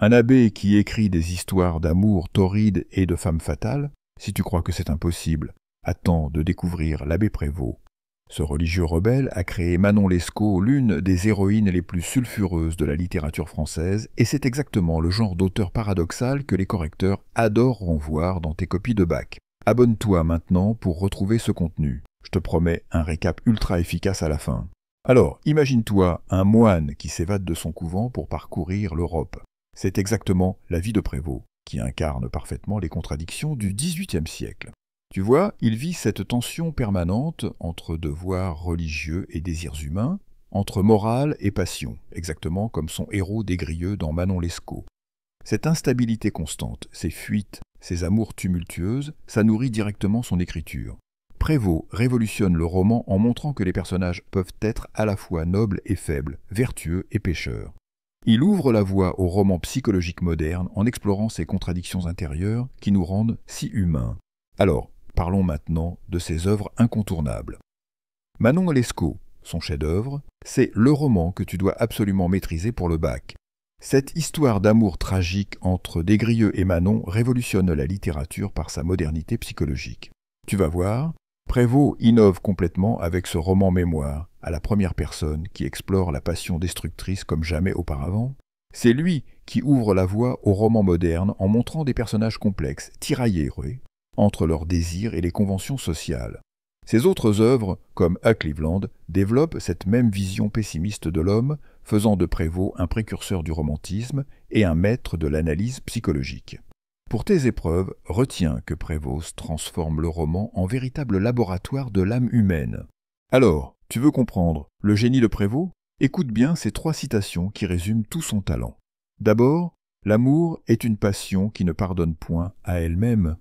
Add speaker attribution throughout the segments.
Speaker 1: Un abbé qui écrit des histoires d'amour torrides et de femmes fatales, si tu crois que c'est impossible, attends de découvrir l'abbé Prévost. Ce religieux rebelle a créé Manon Lescaut, l'une des héroïnes les plus sulfureuses de la littérature française, et c'est exactement le genre d'auteur paradoxal que les correcteurs adoreront voir dans tes copies de bac. Abonne-toi maintenant pour retrouver ce contenu. Je te promets un récap ultra efficace à la fin. Alors, imagine-toi un moine qui s'évade de son couvent pour parcourir l'Europe. C'est exactement la vie de Prévost, qui incarne parfaitement les contradictions du XVIIIe siècle. Tu vois, il vit cette tension permanente entre devoirs religieux et désirs humains, entre morale et passion, exactement comme son héros Des-Grieux dans Manon Lescaut. Cette instabilité constante, ces fuites, ces amours tumultueuses, ça nourrit directement son écriture. Prévost révolutionne le roman en montrant que les personnages peuvent être à la fois nobles et faibles, vertueux et pécheurs. Il ouvre la voie au roman psychologique moderne en explorant ces contradictions intérieures qui nous rendent si humains. Alors, parlons maintenant de ses œuvres incontournables. Manon Lescaut, son chef-d'œuvre, c'est le roman que tu dois absolument maîtriser pour le bac. Cette histoire d'amour tragique entre Des-Grieux et Manon révolutionne la littérature par sa modernité psychologique. Tu vas voir, Prévost innove complètement avec ce roman mémoire, à la première personne, qui explore la passion destructrice comme jamais auparavant. C'est lui qui ouvre la voie au roman moderne en montrant des personnages complexes, tiraillés, entre leurs désirs et les conventions sociales. Ses autres œuvres, comme A Cleveland, développent cette même vision pessimiste de l'homme, faisant de Prévost un précurseur du romantisme et un maître de l'analyse psychologique. Pour tes épreuves, retiens que Prévost transforme le roman en véritable laboratoire de l'âme humaine. Alors, tu veux comprendre le génie de Prévost? Écoute bien ces 3 citations qui résument tout son talent. D'abord, l'amour est une passion qui ne pardonne point à elle-même.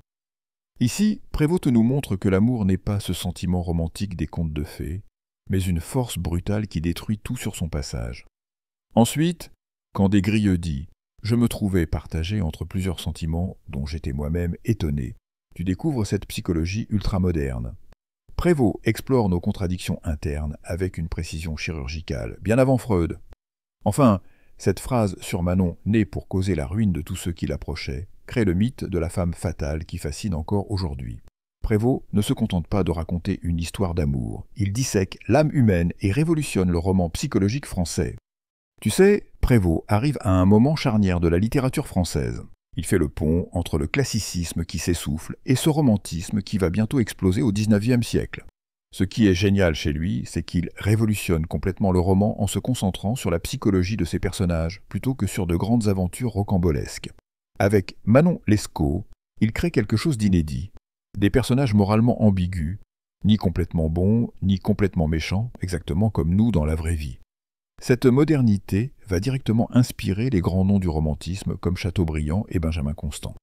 Speaker 1: Ici, Prévost nous montre que l'amour n'est pas ce sentiment romantique des contes de fées, mais une force brutale qui détruit tout sur son passage. Ensuite, quand Des-Grieux dit « Je me trouvais partagé entre plusieurs sentiments dont j'étais moi-même étonné », tu découvres cette psychologie ultramoderne. Prévost explore nos contradictions internes avec une précision chirurgicale, bien avant Freud. Enfin, cette phrase sur Manon, née pour causer la ruine de tous ceux qui l'approchaient, crée le mythe de la femme fatale qui fascine encore aujourd'hui. Prévost ne se contente pas de raconter une histoire d'amour, il dissèque l'âme humaine et révolutionne le roman psychologique français. Tu sais, Prévost arrive à un moment charnière de la littérature française. Il fait le pont entre le classicisme qui s'essouffle et ce romantisme qui va bientôt exploser au XIXe siècle. Ce qui est génial chez lui, c'est qu'il révolutionne complètement le roman en se concentrant sur la psychologie de ses personnages, plutôt que sur de grandes aventures rocambolesques. Avec Manon Lescaut, il crée quelque chose d'inédit. Des personnages moralement ambigus, ni complètement bons, ni complètement méchants, exactement comme nous dans la vraie vie. Cette modernité va directement inspirer les grands noms du romantisme comme Chateaubriand et Benjamin Constant.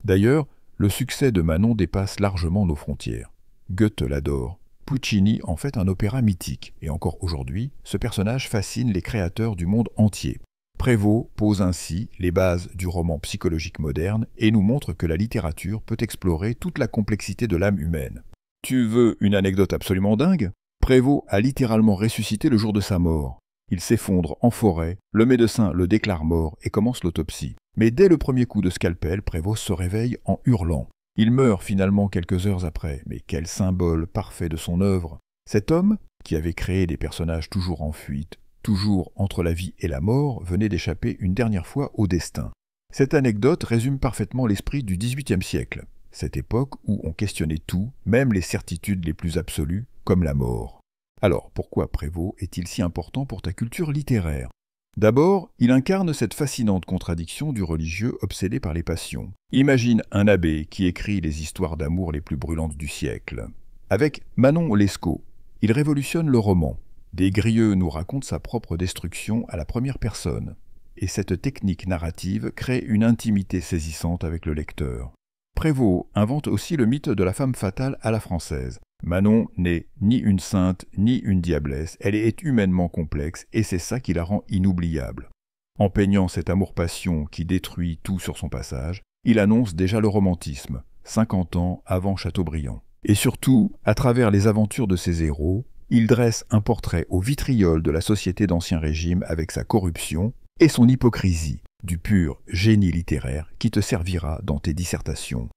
Speaker 1: D'ailleurs, le succès de Manon dépasse largement nos frontières. Goethe l'adore. Puccini en fait un opéra mythique, et encore aujourd'hui, ce personnage fascine les créateurs du monde entier. Prévost pose ainsi les bases du roman psychologique moderne et nous montre que la littérature peut explorer toute la complexité de l'âme humaine. Tu veux une anecdote absolument dingue? Prévost a littéralement ressuscité le jour de sa mort. Il s'effondre en forêt, le médecin le déclare mort et commence l'autopsie. Mais dès le premier coup de scalpel, Prévost se réveille en hurlant. Il meurt finalement quelques heures après, mais quel symbole parfait de son œuvre! Cet homme, qui avait créé des personnages toujours en fuite, toujours entre la vie et la mort, venait d'échapper une dernière fois au destin. Cette anecdote résume parfaitement l'esprit du XVIIIe siècle, cette époque où on questionnait tout, même les certitudes les plus absolues, comme la mort. Alors, pourquoi Prévost est-il si important pour ta culture littéraire? D'abord, il incarne cette fascinante contradiction du religieux obsédé par les passions. Imagine un abbé qui écrit les histoires d'amour les plus brûlantes du siècle. Avec Manon Lescaut, il révolutionne le roman. Des-Grieux nous raconte sa propre destruction à la première personne. Et cette technique narrative crée une intimité saisissante avec le lecteur. Prévost invente aussi le mythe de la femme fatale à la française. Manon n'est ni une sainte ni une diablesse, elle est humainement complexe et c'est ça qui la rend inoubliable. En peignant cet amour-passion qui détruit tout sur son passage, il annonce déjà le romantisme, 50 ans avant Chateaubriand. Et surtout, à travers les aventures de ses héros, il dresse un portrait au vitriol de la société d'Ancien Régime avec sa corruption et son hypocrisie. du pur génie littéraire qui te servira dans tes dissertations.